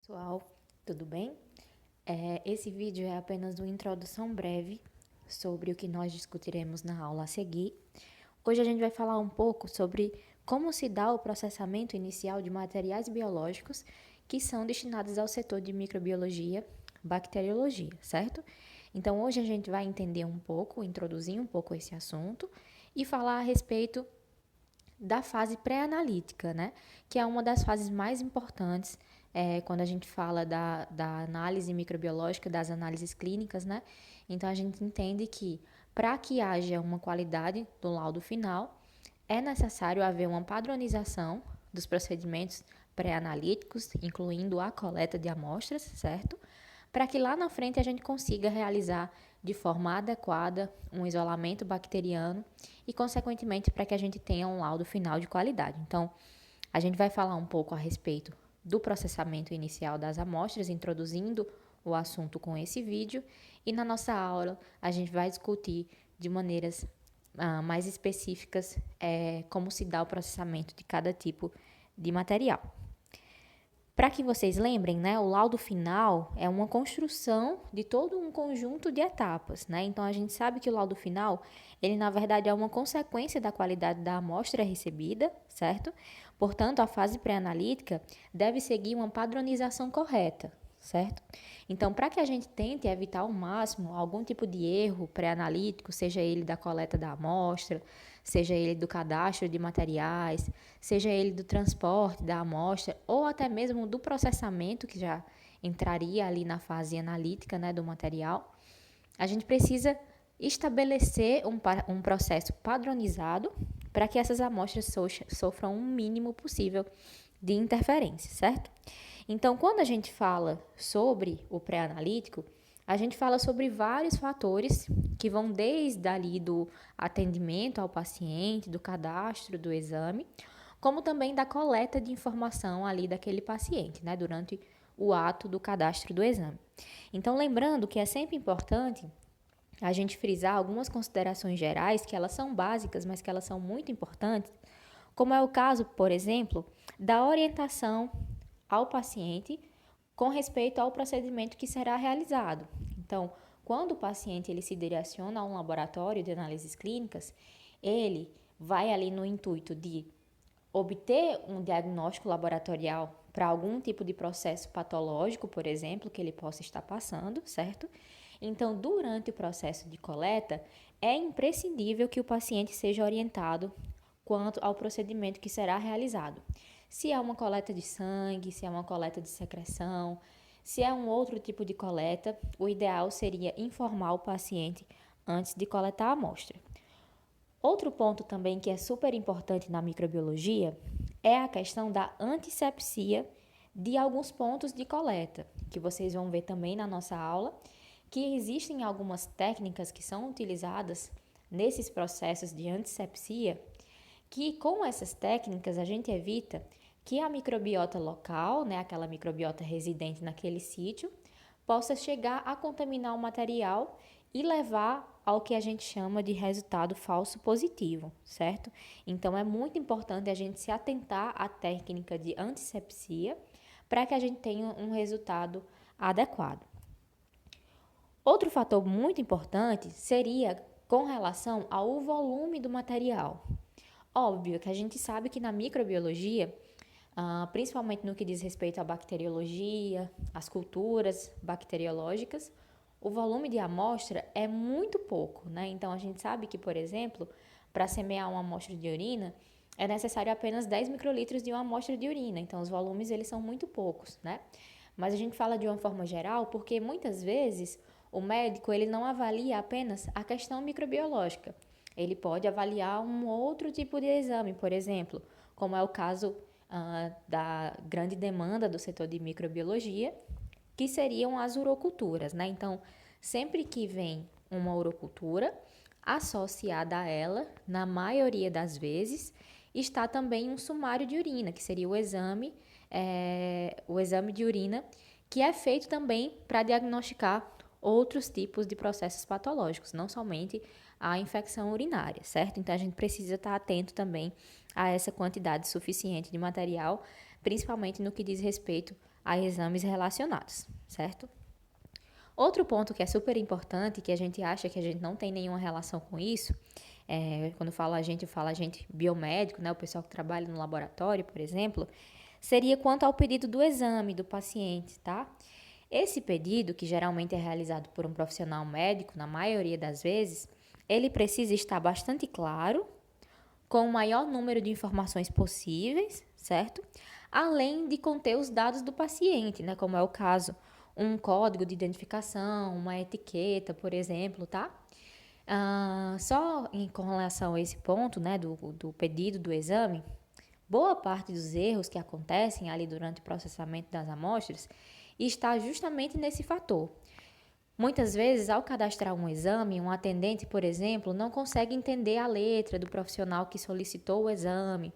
Pessoal, tudo bem? Esse vídeo é apenas uma introdução breve sobre o que nós discutiremos na aula a seguir. Hoje a gente vai falar um pouco sobre como se dá o processamento inicial de materiais biológicos que são destinados ao setor de microbiologia, bacteriologia, certo? Então hoje a gente vai entender um pouco, introduzir um pouco esse assunto e falar a respeito da fase pré-analítica, né? Que é uma das fases mais importantes quando a gente fala da análise microbiológica, das análises clínicas, né? Então a gente entende que para que haja uma qualidade do laudo final, é necessário haver uma padronização dos procedimentos pré-analíticos, incluindo a coleta de amostras, certo? Para que lá na frente a gente consiga realizar de forma adequada um isolamento bacteriano e, consequentemente, para que a gente tenha um laudo final de qualidade. Então, a gente vai falar um pouco a respeito do processamento inicial das amostras, introduzindo o assunto com esse vídeo, e na nossa aula a gente vai discutir de maneiras mais específicas como se dá o processamento de cada tipo de material. Para que vocês lembrem, né, o laudo final é uma construção de todo um conjunto de etapas, né? Então a gente sabe que o laudo final, ele na verdade é uma consequência da qualidade da amostra recebida, certo? Portanto, a fase pré-analítica deve seguir uma padronização correta, certo? Então, para que a gente tente evitar ao máximo algum tipo de erro pré-analítico, seja ele da coleta da amostra, seja ele do cadastro de materiais, seja ele do transporte da amostra, ou até mesmo do processamento, que já entraria ali na fase analítica, né, do material, a gente precisa estabelecer um processo padronizado para que essas amostras sofram o mínimo possível de interferência, certo? Então, quando a gente fala sobre o pré-analítico, a gente fala sobre vários fatores que vão desde ali do atendimento ao paciente, do cadastro do exame, como também da coleta de informação ali daquele paciente, né, durante o ato do cadastro do exame. Então, lembrando que é sempre importante a gente frisar algumas considerações gerais, que elas são básicas, mas que elas são muito importantes, como é o caso, por exemplo, da orientação ao paciente com respeito ao procedimento que será realizado. Então, quando o paciente ele se direciona a um laboratório de análises clínicas, ele vai ali no intuito de obter um diagnóstico laboratorial para algum tipo de processo patológico, por exemplo, que ele possa estar passando, certo? Então, durante o processo de coleta, é imprescindível que o paciente seja orientado quanto ao procedimento que será realizado. Se é uma coleta de sangue, se é uma coleta de secreção, se é um outro tipo de coleta, o ideal seria informar o paciente antes de coletar a amostra. Outro ponto também que é super importante na microbiologia é a questão da antisepsia de alguns pontos de coleta, que vocês vão ver também na nossa aula, que existem algumas técnicas que são utilizadas nesses processos de antisepsia, que com essas técnicas a gente evita que a microbiota local, né, aquela microbiota residente naquele sítio, possa chegar a contaminar o material e levar ao que a gente chama de resultado falso positivo, certo? Então é muito importante a gente se atentar à técnica de antisepsia para que a gente tenha um resultado adequado. Outro fator muito importante seria com relação ao volume do material. Óbvio que a gente sabe que na microbiologia, principalmente no que diz respeito à bacteriologia, às culturas bacteriológicas, o volume de amostra é muito pouco, né? Então, a gente sabe que, por exemplo, para semear uma amostra de urina, é necessário apenas 10 microlitros de uma amostra de urina. Então, os volumes, eles são muito poucos, né? Mas a gente fala de uma forma geral porque, muitas vezes, o médico, ele não avalia apenas a questão microbiológica. Ele pode avaliar um outro tipo de exame, por exemplo, como é o caso da grande demanda do setor de microbiologia, que seriam as uroculturas, né? Então, sempre que vem uma urocultura, associada a ela, na maioria das vezes, está também um sumário de urina, que seria o exame de urina, que é feito também para diagnosticar outros tipos de processos patológicos, não somente a infecção urinária, certo? Então, a gente precisa estar atento também a essa quantidade suficiente de material, principalmente no que diz respeito a exames relacionados, certo? Outro ponto que é super importante, que a gente acha que a gente não tem nenhuma relação com isso, quando fala a gente, eu falo a gente biomédico, né, o pessoal que trabalha no laboratório, por exemplo, seria quanto ao pedido do exame do paciente, tá? Esse pedido, que geralmente é realizado por um profissional médico, na maioria das vezes, ele precisa estar bastante claro, com o maior número de informações possíveis, certo? Além de conter os dados do paciente, né? Como é o caso, um código de identificação, uma etiqueta, por exemplo, tá? Com relação a esse ponto, né, do pedido do exame, boa parte dos erros que acontecem ali durante o processamento das amostras está justamente nesse fator. Muitas vezes, ao cadastrar um exame, um atendente, por exemplo, não consegue entender a letra do profissional que solicitou o exame,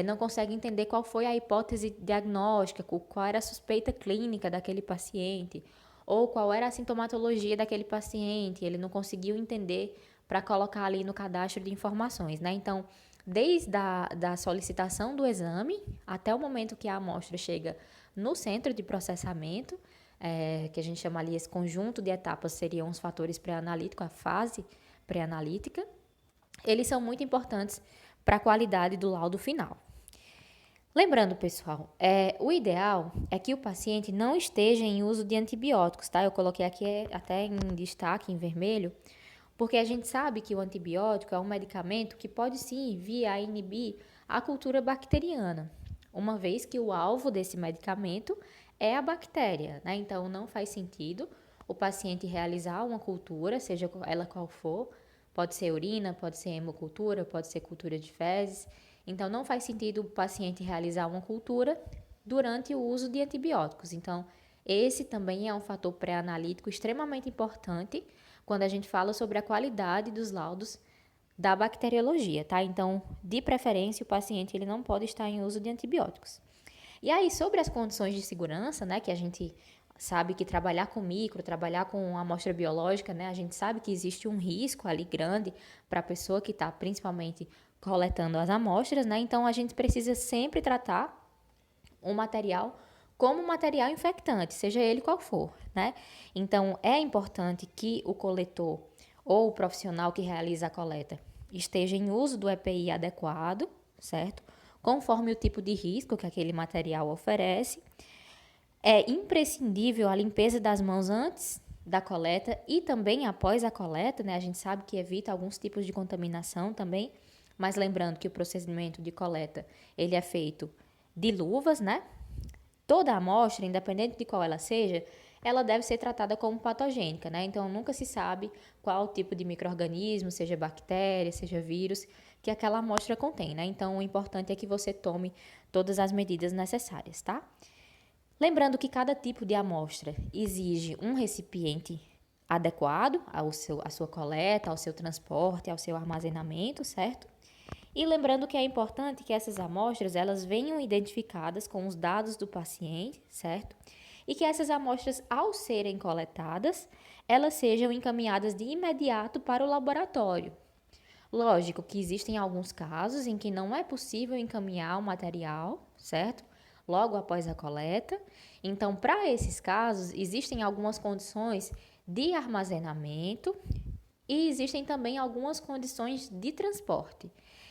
não consegue entender qual foi a hipótese diagnóstica, qual era a suspeita clínica daquele paciente, ou qual era a sintomatologia daquele paciente, ele não conseguiu entender para colocar ali no cadastro de informações, né? Então, desde da solicitação do exame até o momento que a amostra chega no centro de processamento, que a gente chama ali esse conjunto de etapas, seriam os fatores pré-analíticos, a fase pré-analítica, eles são muito importantes para a qualidade do laudo final. Lembrando, pessoal, o ideal é que o paciente não esteja em uso de antibióticos, tá? Eu coloquei aqui até em destaque, em vermelho, porque a gente sabe que o antibiótico é um medicamento que pode sim vir a inibir a cultura bacteriana, uma vez que o alvo desse medicamento é a bactéria, né? Então, não faz sentido o paciente realizar uma cultura, seja ela qual for, pode ser urina, pode ser hemocultura, pode ser cultura de fezes. Então, não faz sentido o paciente realizar uma cultura durante o uso de antibióticos. Então, esse também é um fator pré-analítico extremamente importante quando a gente fala sobre a qualidade dos laudos da bacteriologia, tá? Então, de preferência, o paciente ele não pode estar em uso de antibióticos. E aí, sobre as condições de segurança, né, que a gente sabe que trabalhar com micro, trabalhar com amostra biológica, né, a gente sabe que existe um risco ali grande para a pessoa que está principalmente coletando as amostras, né? Então, a gente precisa sempre tratar o material como material infectante, seja ele qual for, né? Então, é importante que o coletor ou o profissional que realiza a coleta esteja em uso do EPI adequado, certo? Conforme o tipo de risco que aquele material oferece. É imprescindível a limpeza das mãos antes da coleta e também após a coleta, né? A gente sabe que evita alguns tipos de contaminação também, mas lembrando que o procedimento de coleta, ele é feito de luvas, né? Toda amostra, independente de qual ela seja, ela deve ser tratada como patogênica, né? Então, nunca se sabe qual tipo de micro-organismo, seja bactéria, seja vírus, que aquela amostra contém, né? Então, o importante é que você tome todas as medidas necessárias, tá? Lembrando que cada tipo de amostra exige um recipiente adequado à sua coleta, ao seu transporte, ao seu armazenamento, certo? E lembrando que é importante que essas amostras elas venham identificadas com os dados do paciente, certo? E que essas amostras, ao serem coletadas, elas sejam encaminhadas de imediato para o laboratório. Lógico que existem alguns casos em que não é possível encaminhar o material, certo? Logo após a coleta. Então, para esses casos, existem algumas condições de armazenamento e existem também algumas condições de transporte.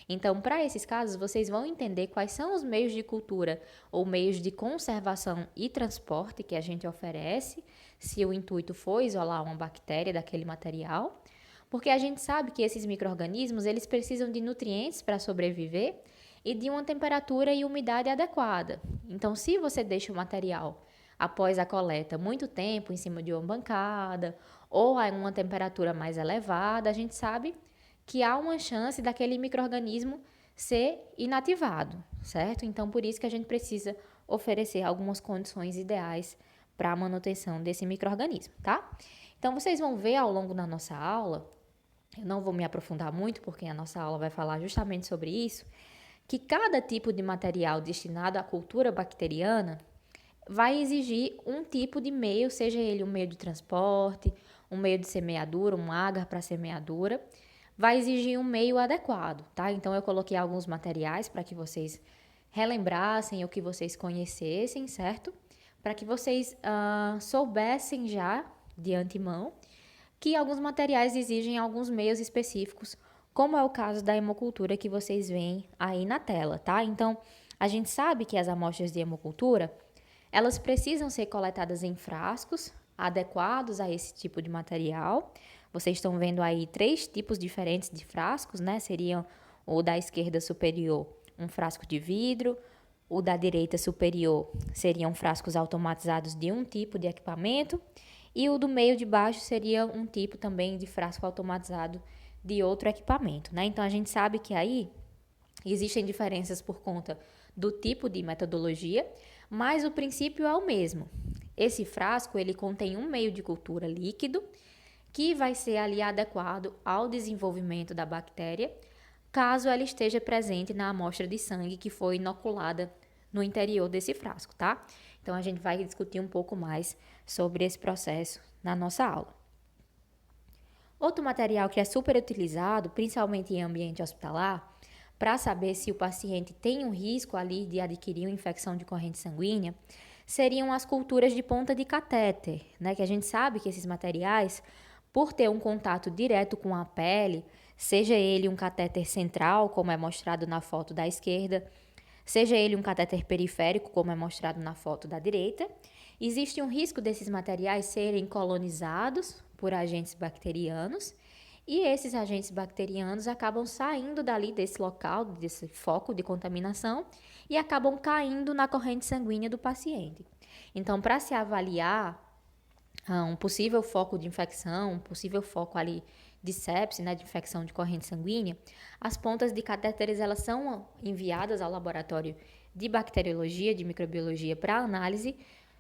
Então, para esses casos, vocês vão entender quais são os meios de cultura ou meios de conservação e transporte que a gente oferece, se o intuito for isolar uma bactéria daquele material, porque a gente sabe que esses micro-organismos, eles precisam de nutrientes para sobreviver e de uma temperatura e umidade adequada. Então, se você deixa o material após a coleta muito tempo em cima de uma bancada ou a uma temperatura mais elevada, a gente sabe que há uma chance daquele micro-organismo ser inativado, certo? Então, por isso que a gente precisa oferecer algumas condições ideais para a manutenção desse micro-organismo, tá? Então, vocês vão ver ao longo da nossa aula, eu não vou me aprofundar muito, porque a nossa aula vai falar justamente sobre isso, que cada tipo de material destinado à cultura bacteriana vai exigir um tipo de meio, seja ele um meio de transporte, um meio de semeadura, um agar para semeadura, vai exigir um meio adequado, tá? Então, eu coloquei alguns materiais para que vocês relembrassem ou que vocês conhecessem, certo? para que vocês soubessem já, de antemão, que alguns materiais exigem alguns meios específicos, como é o caso da hemocultura que vocês veem aí na tela, tá? Então, a gente sabe que as amostras de hemocultura, elas precisam ser coletadas em frascos adequados a esse tipo de material. Vocês estão vendo aí 3 tipos diferentes de frascos, né? Seriam o da esquerda superior, um frasco de vidro, o da direita superior seriam frascos automatizados de um tipo de equipamento e o do meio de baixo seria um tipo também de frasco automatizado de outro equipamento, né? Então a gente sabe que aí existem diferenças por conta do tipo de metodologia, mas o princípio é o mesmo. Esse frasco ele contém um meio de cultura líquido que vai ser ali adequado ao desenvolvimento da bactéria, caso ela esteja presente na amostra de sangue que foi inoculada no interior desse frasco, tá? Então a gente vai discutir um pouco mais sobre esse processo na nossa aula. Outro material que é super utilizado, principalmente em ambiente hospitalar, para saber se o paciente tem um risco ali de adquirir uma infecção de corrente sanguínea, seriam as culturas de ponta de catéter, né? Que a gente sabe que esses materiais, por ter um contato direto com a pele, seja ele um catéter central, como é mostrado na foto da esquerda, seja ele um catéter periférico, como é mostrado na foto da direita, existe um risco desses materiais serem colonizados por agentes bacterianos e esses agentes bacterianos acabam saindo dali desse local, desse foco de contaminação e acabam caindo na corrente sanguínea do paciente. Então, para se avaliar um possível foco de infecção, um possível foco ali de sepse, né, de infecção de corrente sanguínea, as pontas de catéteres elas são enviadas ao laboratório de bacteriologia, de microbiologia para análise,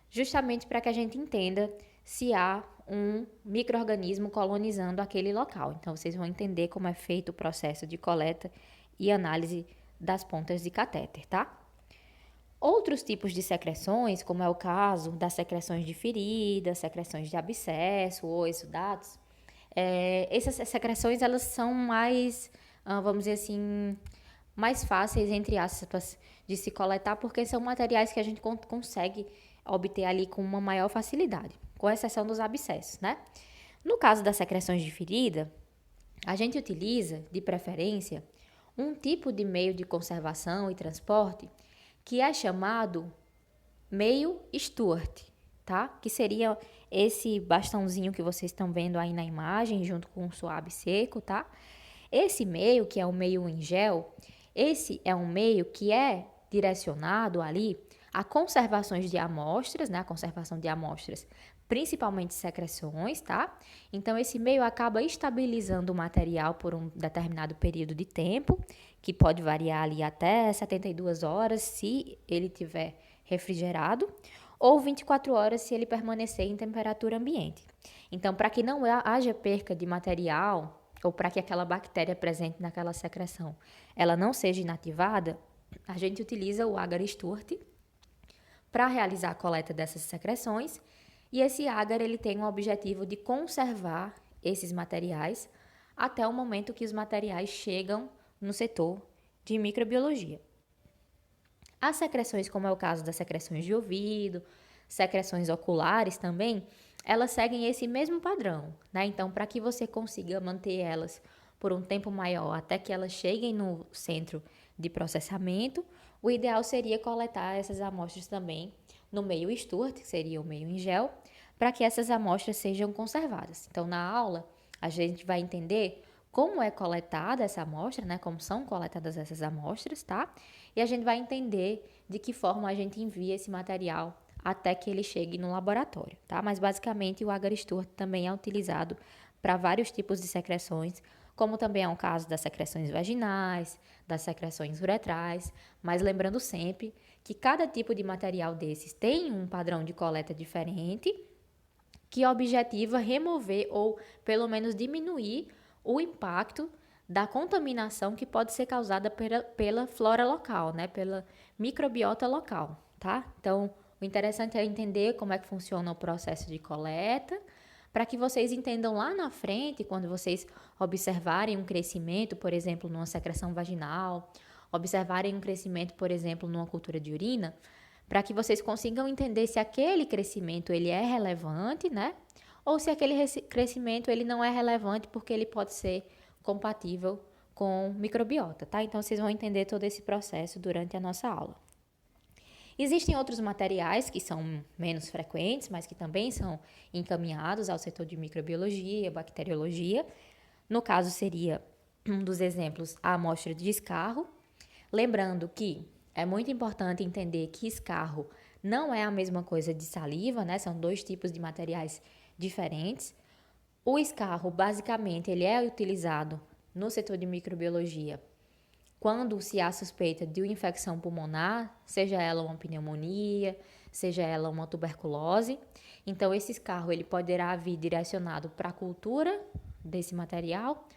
justamente para que a gente entenda se há um micro-organismo colonizando aquele local. Então, vocês vão entender como é feito o processo de coleta e análise das pontas de catéter, tá? Outros tipos de secreções, como é o caso das secreções de ferida, secreções de abscesso ou exudatos, essas secreções elas são mais, vamos dizer assim, mais fáceis, entre aspas, de se coletar, porque são materiais que a gente consegue obter ali com uma maior facilidade, com exceção dos abscessos, né? No caso das secreções de ferida, a gente utiliza, de preferência, um tipo de meio de conservação e transporte que é chamado meio Stuart, tá? Que seria esse bastãozinho que vocês estão vendo aí na imagem, junto com o suave seco, tá? Esse meio, que é o meio em gel, esse é um meio que é direcionado ali a conservações de amostras, né? A conservação de amostras, principalmente secreções, tá? Então, esse meio acaba estabilizando o material por um determinado período de tempo, que pode variar ali até 72 horas, se ele tiver refrigerado, ou 24 horas se ele permanecer em temperatura ambiente. Então, para que não haja perca de material, ou para que aquela bactéria presente naquela secreção ela não seja inativada, a gente utiliza o agar Stuart para realizar a coleta dessas secreções, e esse agar ele tem o objetivo de conservar esses materiais até o momento que os materiais chegam no setor de microbiologia. As secreções, como é o caso das secreções de ouvido, secreções oculares também, elas seguem esse mesmo padrão, né? Então, para que você consiga manter elas por um tempo maior até que elas cheguem no centro de processamento, o ideal seria coletar essas amostras também no meio Stuart, que seria o meio em gel, para que essas amostras sejam conservadas. Então, na aula, a gente vai entender como é coletada essa amostra, né? Como são coletadas essas amostras, tá? E a gente vai entender de que forma a gente envia esse material até que ele chegue no laboratório, tá? Mas basicamente o agar Stuart também é utilizado para vários tipos de secreções, como também é o caso das secreções vaginais, das secreções uretrais, mas lembrando sempre que cada tipo de material desses tem um padrão de coleta diferente, que objetiva remover ou pelo menos diminuir o impacto da contaminação que pode ser causada pela flora local, né? Pela microbiota local, tá? Então, o interessante é entender como é que funciona o processo de coleta, para que vocês entendam lá na frente, quando vocês observarem um crescimento, por exemplo, numa secreção vaginal, observarem um crescimento, por exemplo, numa cultura de urina, para que vocês consigam entender se aquele crescimento ele é relevante, né? Ou se aquele crescimento ele não é relevante porque ele pode ser compatível com microbiota, tá? Então vocês vão entender todo esse processo durante a nossa aula. Existem outros materiais que são menos frequentes, mas que também são encaminhados ao setor de microbiologia, bacteriologia. No caso, seria um dos exemplos a amostra de escarro. Lembrando que é muito importante entender que escarro não é a mesma coisa de saliva, né? São dois tipos de materiais diferentes. O escarro, basicamente, ele é utilizado no setor de microbiologia quando se há suspeita de uma infecção pulmonar, seja ela uma pneumonia, seja ela uma tuberculose. Então, esse escarro ele poderá vir direcionado para a cultura desse material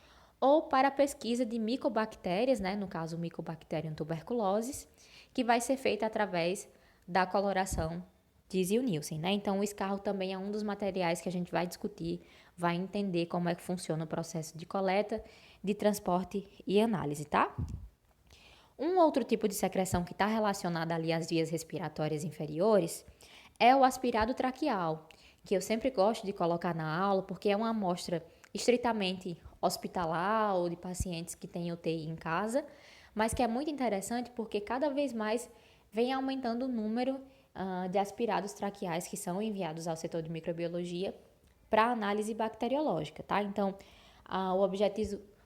ou para a pesquisa de micobactérias, né? No caso, Mycobacterium tuberculosis, que vai ser feita através da coloração de Ziehl-Neelsen, né? Então, o escarro também é um dos materiais que a gente vai discutir, vai entender como é que funciona o processo de coleta, de transporte e análise, tá? Um outro tipo de secreção que está relacionada ali às vias respiratórias inferiores é o aspirado traqueal, que eu sempre gosto de colocar na aula porque é uma amostra estritamente hospitalar ou de pacientes que têm UTI em casa, mas que é muito interessante porque cada vez mais vem aumentando o número de aspirados traqueais que são enviados ao setor de microbiologia para análise bacteriológica, tá? Então,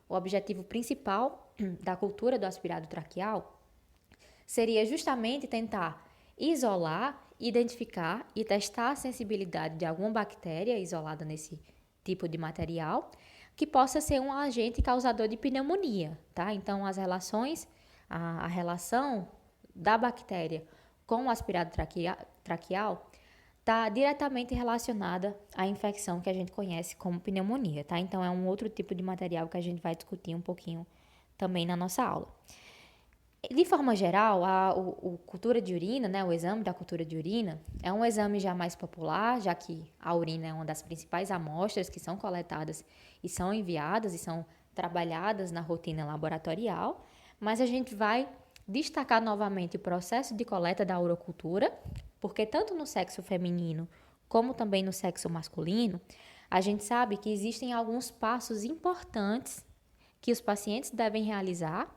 o objetivo principal da cultura do aspirado traqueal seria justamente tentar isolar, identificar e testar a sensibilidade de alguma bactéria isolada nesse tipo de material que possa ser um agente causador de pneumonia, tá? Então, a relação da bactéria com o aspirado traqueal está diretamente relacionada à infecção que a gente conhece como pneumonia, tá? Então, é um outro tipo de material que a gente vai discutir um pouquinho também na nossa aula. De forma geral, o cultura de urina, né, o exame da cultura de urina, é um exame já mais popular, já que a urina é uma das principais amostras que são coletadas e são enviadas e são trabalhadas na rotina laboratorial, mas a gente vai destacar novamente o processo de coleta da urocultura, porque tanto no sexo feminino como também no sexo masculino, a gente sabe que existem alguns passos importantes que os pacientes devem realizar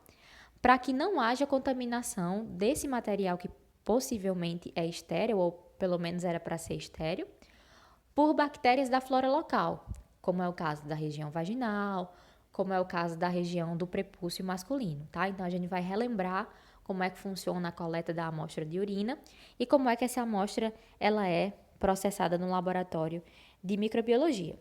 para que não haja contaminação desse material que possivelmente é estéril, ou pelo menos era para ser estéril, por bactérias da flora local, como é o caso da região vaginal, como é o caso da região do prepúcio masculino, tá? Então, a gente vai relembrar como é que funciona a coleta da amostra de urina e como é que essa amostra ela é processada no laboratório de microbiologia.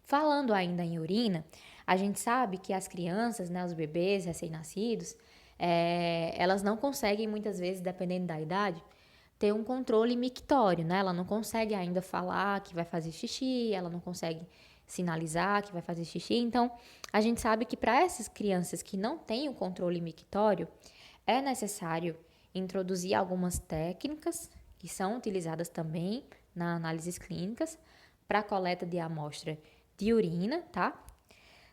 Falando ainda em urina, a gente sabe que as crianças, né, os bebês recém-nascidos, elas não conseguem muitas vezes, dependendo da idade, ter um controle mictório, né? Ela não consegue ainda falar que vai fazer xixi, ela não consegue sinalizar que vai fazer xixi. Então, a gente sabe que para essas crianças que não têm o controle mictório, é necessário introduzir algumas técnicas que são utilizadas também na análises clínicas para a coleta de amostra de urina, tá?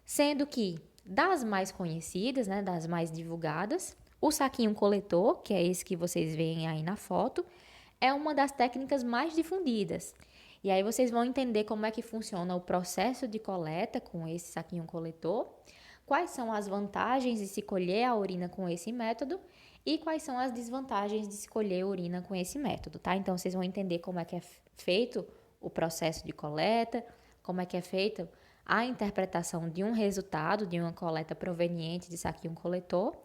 Sendo que das mais conhecidas, né, das mais divulgadas, o saquinho coletor, que é esse que vocês veem aí na foto, é uma das técnicas mais difundidas. E aí vocês vão entender como é que funciona o processo de coleta com esse saquinho coletor, quais são as vantagens de se colher a urina com esse método e quais são as desvantagens de se colher a urina com esse método, tá? Então vocês vão entender como é que é feito o processo de coleta, como é que é feita a interpretação de um resultado de uma coleta proveniente de saquinho coletor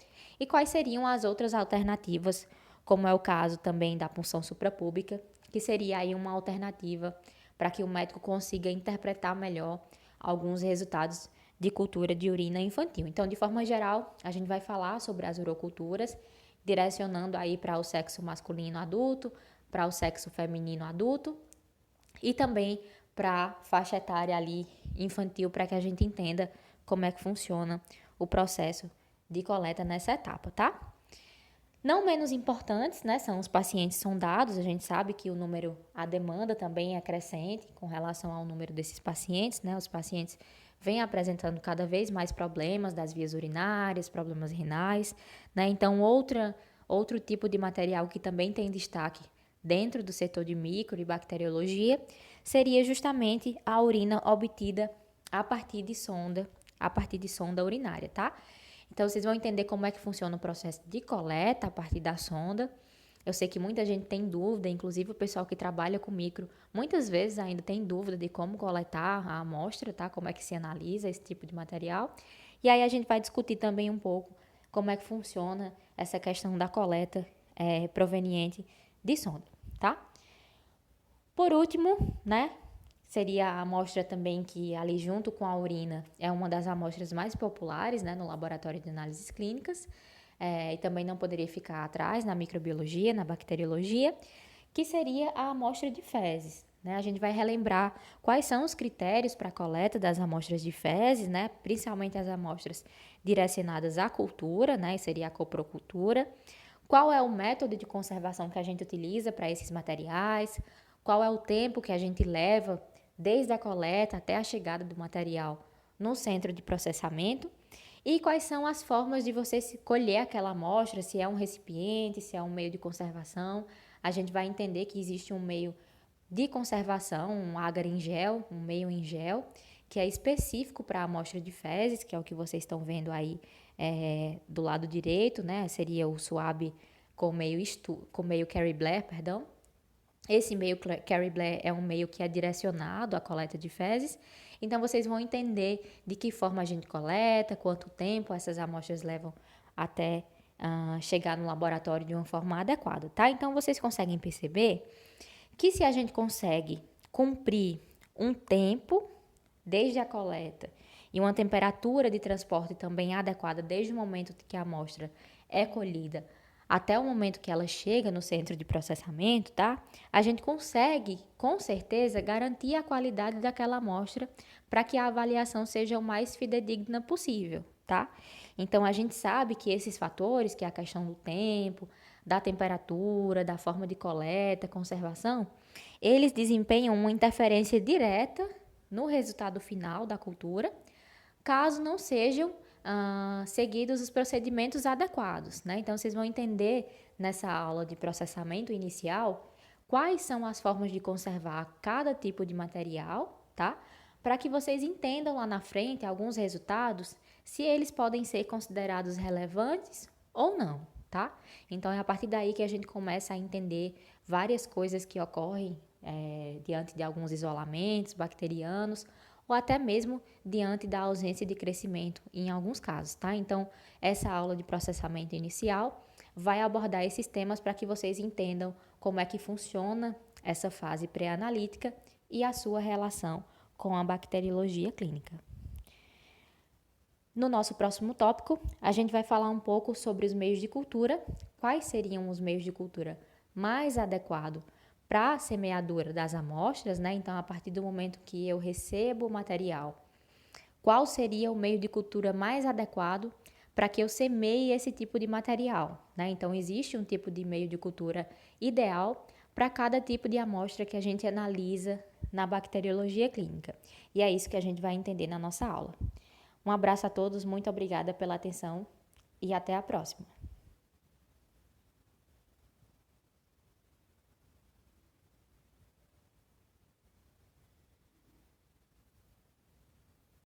e quais seriam as outras alternativas, como é o caso também da punção suprapúbica, que seria aí uma alternativa para que o médico consiga interpretar melhor alguns resultados de cultura de urina infantil. Então, de forma geral, a gente vai falar sobre as uroculturas, direcionando aí para o sexo masculino adulto, para o sexo feminino adulto e também para a faixa etária ali infantil, para que a gente entenda como é que funciona o processo de coleta nessa etapa, tá? Não menos importantes, né, são os pacientes sondados. A gente sabe que a demanda também é crescente com relação ao número desses pacientes, né? Os pacientes vêm apresentando cada vez mais problemas das vias urinárias, problemas renais, né? Então, outro tipo de material que também tem destaque dentro do setor de micro e bacteriologia, seria justamente a urina obtida a partir de sonda urinária, tá? Então, vocês vão entender como é que funciona o processo de coleta a partir da sonda. Eu sei que muita gente tem dúvida, inclusive o pessoal que trabalha com micro, muitas vezes ainda tem dúvida de como coletar a amostra, tá? Como é que se analisa esse tipo de material. E aí a gente vai discutir também um pouco como é que funciona essa questão da coleta proveniente de sonda, tá? Por último, né, seria a amostra também que ali junto com a urina é uma das amostras mais populares, né, no laboratório de análises clínicas, e também não poderia ficar atrás na microbiologia, na bacteriologia, que seria a amostra de fezes. Né? A gente vai relembrar quais são os critérios para a coleta das amostras de fezes, né, principalmente as amostras direcionadas à cultura, né, seria a coprocultura. Qual é o método de conservação que a gente utiliza para esses materiais? Qual é o tempo que a gente leva desde a coleta até a chegada do material no centro de processamento? E quais são as formas de você colher aquela amostra, se é um recipiente, se é um meio de conservação. A gente vai entender que existe um meio de conservação, um agar em gel, um meio em gel, que é específico para a amostra de fezes, que é o que vocês estão vendo aí do lado direito, né? Seria o suave com meio Carrie Blair, perdão. Esse meio Carrie Blair é um meio que é direcionado à coleta de fezes. Então, vocês vão entender de que forma a gente coleta, quanto tempo essas amostras levam até chegar no laboratório de uma forma adequada, tá? Então, vocês conseguem perceber que se a gente consegue cumprir um tempo desde a coleta e uma temperatura de transporte também adequada desde o momento que a amostra é colhida até o momento que ela chega no centro de processamento, tá? A gente consegue, com certeza, garantir a qualidade daquela amostra para que a avaliação seja o mais fidedigna possível, tá? Então, a gente sabe que esses fatores, que é a questão do tempo, da temperatura, da forma de coleta, conservação, eles desempenham uma interferência direta no resultado final da cultura, caso não sejam seguidos os procedimentos adequados, né? Então, vocês vão entender nessa aula de processamento inicial quais são as formas de conservar cada tipo de material, tá? Para que vocês entendam lá na frente alguns resultados, se eles podem ser considerados relevantes ou não, tá? Então, é a partir daí que a gente começa a entender várias coisas que ocorrem diante de alguns isolamentos bacterianos ou até mesmo diante da ausência de crescimento em alguns casos, tá? Então, essa aula de processamento inicial vai abordar esses temas para que vocês entendam como é que funciona essa fase pré-analítica e a sua relação com a bacteriologia clínica. No nosso próximo tópico, a gente vai falar um pouco sobre os meios de cultura, quais seriam os meios de cultura mais adequados para a semeadura das amostras, né? Então, a partir do momento que eu recebo o material, qual seria o meio de cultura mais adequado para que eu semeie esse tipo de material, né? Então, existe um tipo de meio de cultura ideal para cada tipo de amostra que a gente analisa na bacteriologia clínica. E é isso que a gente vai entender na nossa aula. Um abraço a todos, muito obrigada pela atenção e até a próxima.